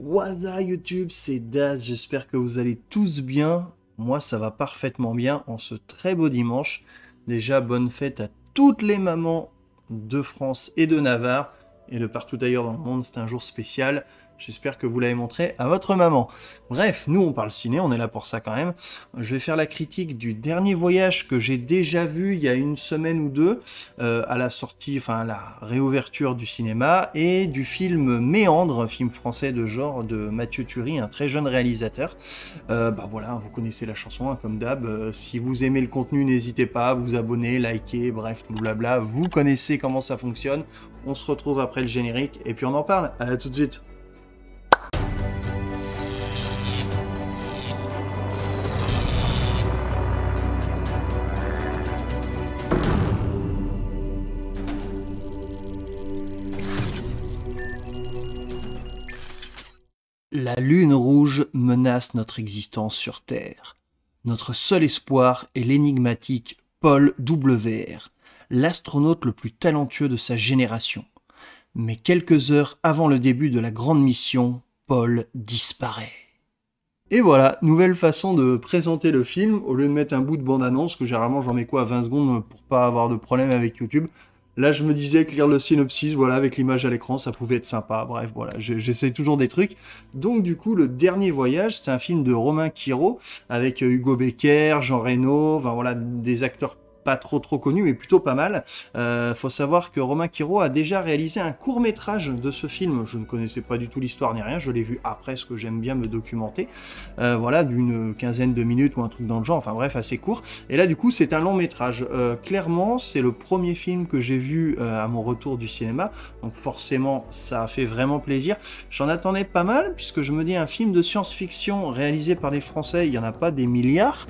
What's up YouTube, c'est Daz, j'espère que vous allez tous bien. Moi ça va parfaitement bien en ce très beau dimanche. Déjà bonne fête à toutes les mamans de France et de Navarre et de partout ailleurs dans le monde, c'est un jour spécial. J'espère que vous l'avez montré à votre maman. Bref, nous on parle ciné, on est là pour ça quand même. Je vais faire la critique du dernier voyage que j'ai déjà vu il y a une semaine ou deux, à la sortie, enfin à la réouverture du cinéma, et du film Méandre, film français de genre de Mathieu Turi, un très jeune réalisateur. Bah voilà, vous connaissez la chanson, hein, comme d'hab. Si vous aimez le contenu, n'hésitez pas à vous abonner, liker, bref, tout le blabla. Vous connaissez comment ça fonctionne. On se retrouve après le générique, et puis on en parle. À tout de suite. La lune rouge menace notre existence sur Terre. Notre seul espoir est l'énigmatique Paul W.R., l'astronaute le plus talentueux de sa génération. Mais quelques heures avant le début de la grande mission, Paul disparaît. Et voilà, nouvelle façon de présenter le film, au lieu de mettre un bout de bande-annonce, que généralement j'en mets quoi à 20 secondes pour pas avoir de problème avec YouTube. Là, je me disais que lire le synopsis, voilà, avec l'image à l'écran, ça pouvait être sympa. Bref, voilà, j'essaie toujours des trucs. Donc, du coup, Le Dernier Voyage, c'est un film de Romain Quiro, avec Hugo Becker, Jean Reno, enfin voilà, des acteurs pas trop connus, mais plutôt pas mal. Faut savoir que Romain Quiro a déjà réalisé un court-métrage de ce film. Je ne connaissais pas du tout l'histoire ni rien, je l'ai vu après, parce que j'aime bien me documenter. Voilà, d'une quinzaine de minutes ou un truc dans le genre, enfin bref, assez court. Et là, du coup, c'est un long-métrage. Clairement, c'est le premier film que j'ai vu à mon retour du cinéma, donc forcément, ça a fait vraiment plaisir. J'en attendais pas mal, puisque je me dis, un film de science-fiction réalisé par les Français, il n'y en a pas des milliards.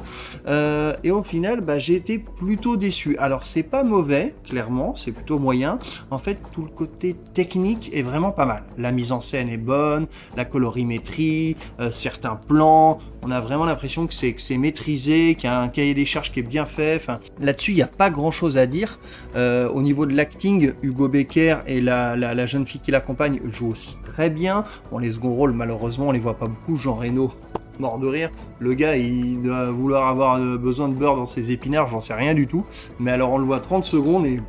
Et au final, bah, j'ai été plutôt déçu. Alors c'est pas mauvais, clairement, c'est plutôt moyen. En fait, tout le côté technique est vraiment pas mal. La mise en scène est bonne, la colorimétrie, certains plans, on a vraiment l'impression que c'est maîtrisé, qu'il y a un cahier des charges qui est bien fait. Enfin, là-dessus, il n'y a pas grand-chose à dire. Au niveau de l'acting, Hugo Becker et la jeune fille qui l'accompagne jouent aussi très bien. Bon, les seconds rôles, malheureusement, on les voit pas beaucoup. Jean Reno, mort de rire, le gars il doit vouloir avoir besoin de beurre dans ses épinards, j'en sais rien du tout, mais alors on le voit 30 secondes et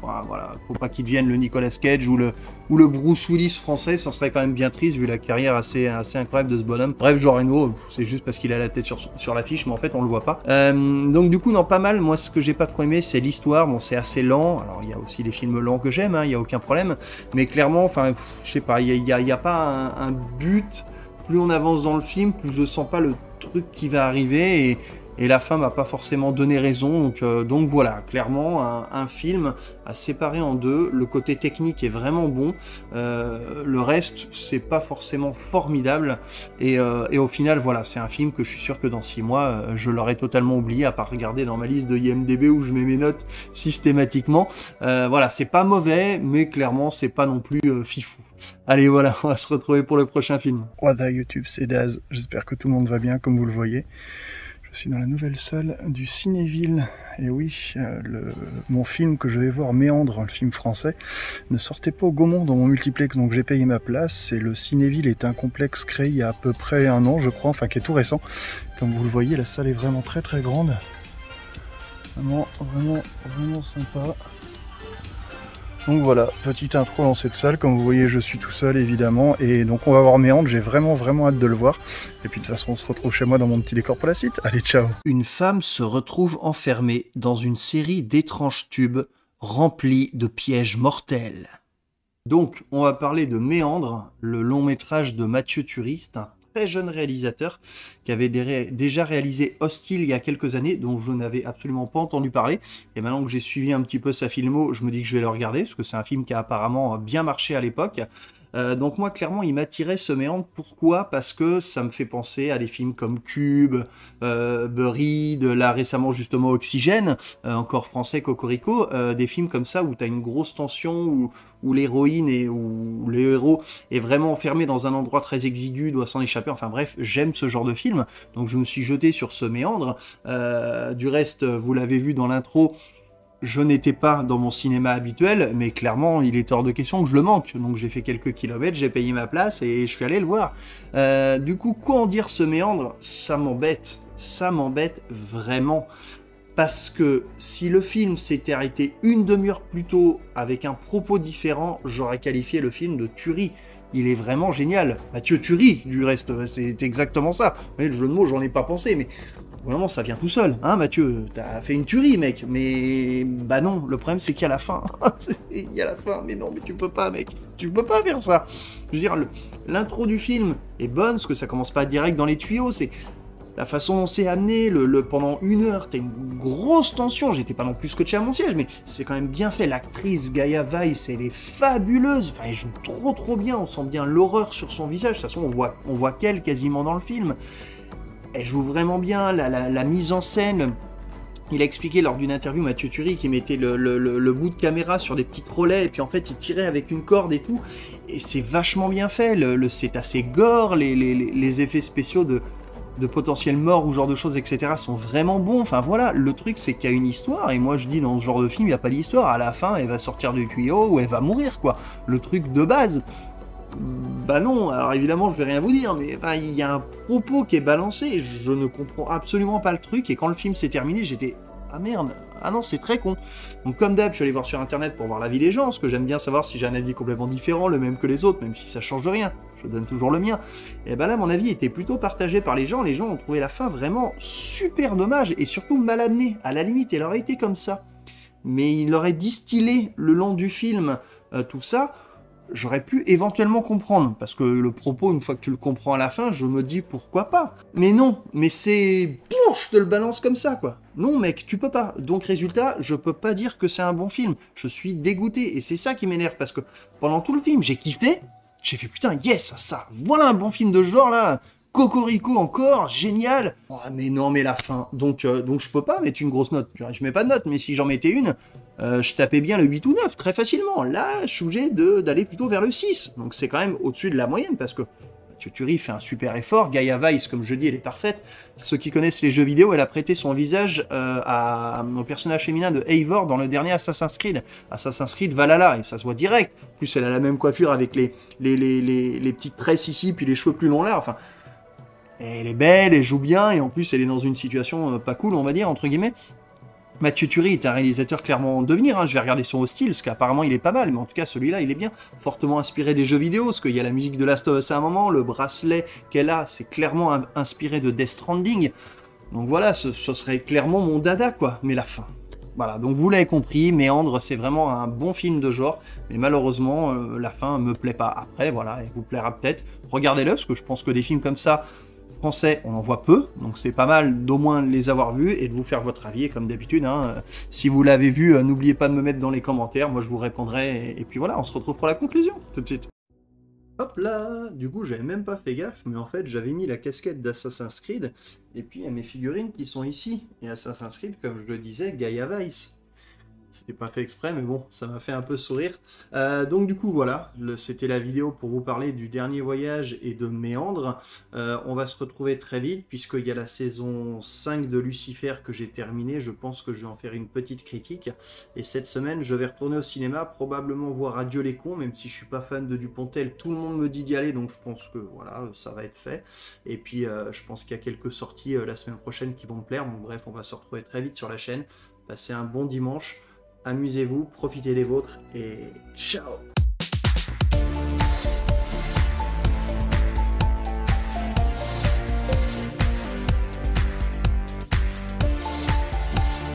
voilà, faut pas qu'il devienne le Nicolas Cage ou le Bruce Willis français, ça serait quand même bien triste vu la carrière assez incroyable de ce bonhomme. Bref, Jean Reno, c'est juste parce qu'il a la tête sur l'affiche, mais en fait on le voit pas. Donc du coup, non, pas mal. Moi, ce que j'ai pas trop aimé, c'est l'histoire. Bon, c'est assez lent, alors il y a aussi des films lents que j'aime, hein, il y a aucun problème, mais clairement, enfin, je sais pas, il y a pas un but. Plus on avance dans le film, plus je sens pas le truc qui va arriver, et la fin m'a pas forcément donné raison, donc voilà, clairement un film à séparer en deux. Le côté technique est vraiment bon, le reste c'est pas forcément formidable, et au final voilà, c'est un film que je suis sûr que dans 6 mois je l'aurais totalement oublié, à part regarder dans ma liste de IMDb où je mets mes notes systématiquement. Voilà, c'est pas mauvais, mais clairement c'est pas non plus fifou. Allez voilà, on va se retrouver pour le prochain film. What up YouTube, c'est Daz, j'espère que tout le monde va bien comme vous le voyez. Je suis dans la nouvelle salle du Cinéville, et oui, mon film que je vais voir, Méandre, le film français, ne sortait pas au Gaumont dans mon multiplex, donc j'ai payé ma place, et le Cinéville est un complexe créé il y a à peu près 1 an je crois, enfin qui est tout récent. Comme vous le voyez, la salle est vraiment très grande, vraiment sympa. Donc voilà, petite intro dans cette salle, comme vous voyez je suis tout seul évidemment, et donc on va voir Méandre, j'ai vraiment hâte de le voir, et puis de toute façon on se retrouve chez moi dans mon petit décor pour la suite, allez ciao. Une femme se retrouve enfermée dans une série d'étranges tubes remplis de pièges mortels. Donc on va parler de Méandre, le long métrage de Mathieu Turi, c'est un très jeune réalisateur qui avait déjà réalisé Hostile il y a quelques années, dont je n'avais absolument pas entendu parler, et maintenant que j'ai suivi un petit peu sa filmo, je me dis que je vais le regarder, parce que c'est un film qui a apparemment bien marché à l'époque. Donc moi clairement il m'attirait ce Méandre. Pourquoi? Parce que ça me fait penser à des films comme Cube, Buried, là récemment justement Oxygène, encore français, Cocorico, des films comme ça où tu as une grosse tension, où l'héroïne ou le héros est vraiment enfermé dans un endroit très exigu, doit s'en échapper, enfin bref, j'aime ce genre de film, donc je me suis jeté sur ce Méandre. Du reste, vous l'avez vu dans l'intro, je n'étais pas dans mon cinéma habituel, mais clairement, il est hors de question que je le manque. Donc j'ai fait quelques kilomètres, j'ai payé ma place et je suis allé le voir. Du coup, quoi en dire ce méandre? Ça m'embête. Ça m'embête vraiment. Parce que si le film s'était arrêté une demi-heure plus tôt avec un propos différent, j'aurais qualifié le film de tuerie. Il est vraiment génial. Mathieu Turi, du reste, c'est exactement ça. Vous voyez, le jeu de mots, j'en ai pas pensé, mais vraiment, ça vient tout seul, hein, Mathieu? T'as fait une tuerie, mec. Mais bah non, le problème, c'est qu'il y a la fin. Il y a la fin, mais non, mais tu peux pas, mec. Tu peux pas faire ça. Je veux dire, l'intro du film est bonne, parce que ça commence pas direct dans les tuyaux, c'est la façon dont c'est amené, pendant 1 heure, t'as une grosse tension. J'étais pas non plus scotché à mon siège, mais c'est quand même bien fait. L'actrice Gaia Weiss, elle est fabuleuse. Enfin, elle joue trop bien. On sent bien l'horreur sur son visage. De toute façon, on voit qu'elle quasiment dans le film. Elle joue vraiment bien. La mise en scène. Il a expliqué lors d'une interview, Mathieu Turi, qui mettait le bout de caméra sur des petits relais, et puis en fait il tirait avec une corde et tout, et c'est vachement bien fait, c'est assez gore, les effets spéciaux de potentiels morts ou ce genre de choses, etc. sont vraiment bons. Enfin voilà, le truc c'est qu'il y a une histoire, et moi je dis dans ce genre de film, il n'y a pas d'histoire. À la fin, elle va sortir du tuyau ou elle va mourir, quoi. Le truc de base. Bah non, alors évidemment je vais rien vous dire, mais enfin, il y a un propos qui est balancé, je ne comprends absolument pas le truc, et quand le film s'est terminé, j'étais... Ah merde, ah non, c'est très con. Donc comme d'hab, je suis allé voir sur internet pour voir l'avis des gens, parce que j'aime bien savoir si j'ai un avis complètement différent, le même que les autres, même si ça change rien, je donne toujours le mien. Et ben là, mon avis était plutôt partagé par les gens ont trouvé la fin vraiment super dommage, et surtout mal amenée. À la limite, elle aurait été comme ça, mais il aurait distillé le long du film tout ça, j'aurais pu éventuellement comprendre, parce que le propos, une fois que tu le comprends à la fin, je me dis pourquoi pas. Mais non, mais c'est... Boum, je te le balance comme ça, quoi. Non, mec, tu peux pas. Donc, résultat, je peux pas dire que c'est un bon film. Je suis dégoûté, et c'est ça qui m'énerve, parce que pendant tout le film, j'ai kiffé, j'ai fait putain, yes, ça, voilà un bon film de ce genre, là. Cocorico encore, génial. Oh, mais non, mais la fin. Donc je peux pas mettre une grosse note. Je mets pas de note, mais si j'en mettais une, je tapais bien le 8 ou 9 très facilement. Là, je suis obligé d'aller plutôt vers le 6. Donc c'est quand même au-dessus de la moyenne, parce que Mathieu Turi fait un super effort. Gaia Weiss, comme je dis, elle est parfaite. Ceux qui connaissent les jeux vidéo, elle a prêté son visage au personnage féminin de Eivor dans le dernier Assassin's Creed Valhalla, et ça se voit direct. En plus, elle a la même coiffure avec les petites tresses ici, puis les cheveux plus longs là, enfin... Elle est belle, elle joue bien, et en plus elle est dans une situation pas cool, on va dire, entre guillemets. Mathieu Turi est un réalisateur clairement en devenir, hein. Je vais regarder son style, parce qu'apparemment il est pas mal, mais en tout cas celui-là il est bien, fortement inspiré des jeux vidéo, parce qu'il y a la musique de Last of Us à un moment, le bracelet qu'elle a, c'est clairement inspiré de Death Stranding. Donc voilà, ce serait clairement mon dada, quoi, mais la fin. Voilà, donc vous l'avez compris, Méandre, c'est vraiment un bon film de genre, mais malheureusement, la fin me plaît pas. Après, voilà, elle vous plaira peut-être. Regardez-le, parce que je pense que des films comme ça, français, on en voit peu, donc c'est pas mal d'au moins les avoir vus et de vous faire votre avis, et comme d'habitude, hein, si vous l'avez vu, n'oubliez pas de me mettre dans les commentaires, moi je vous répondrai, et puis voilà, on se retrouve pour la conclusion, tout de suite. Hop là, du coup j'avais même pas fait gaffe, mais en fait j'avais mis la casquette d'Assassin's Creed, et puis il y a mes figurines qui sont ici, et Assassin's Creed, comme je le disais, Gaia Weiss. C'était pas fait exprès, mais bon, ça m'a fait un peu sourire. Donc du coup, voilà, c'était la vidéo pour vous parler du dernier voyage et de Méandre. On va se retrouver très vite, puisqu'il y a la saison 5 de Lucifer que j'ai terminée. Je pense que je vais en faire une petite critique. Et cette semaine, je vais retourner au cinéma, probablement voir Adieu les cons, même si je suis pas fan de Dupontel. Tout le monde me dit d'y aller, donc je pense que voilà, ça va être fait. Et puis, je pense qu'il y a quelques sorties la semaine prochaine qui vont me plaire. Donc bref, on va se retrouver très vite sur la chaîne. Passez un bon dimanche. Amusez-vous, profitez des vôtres et ciao!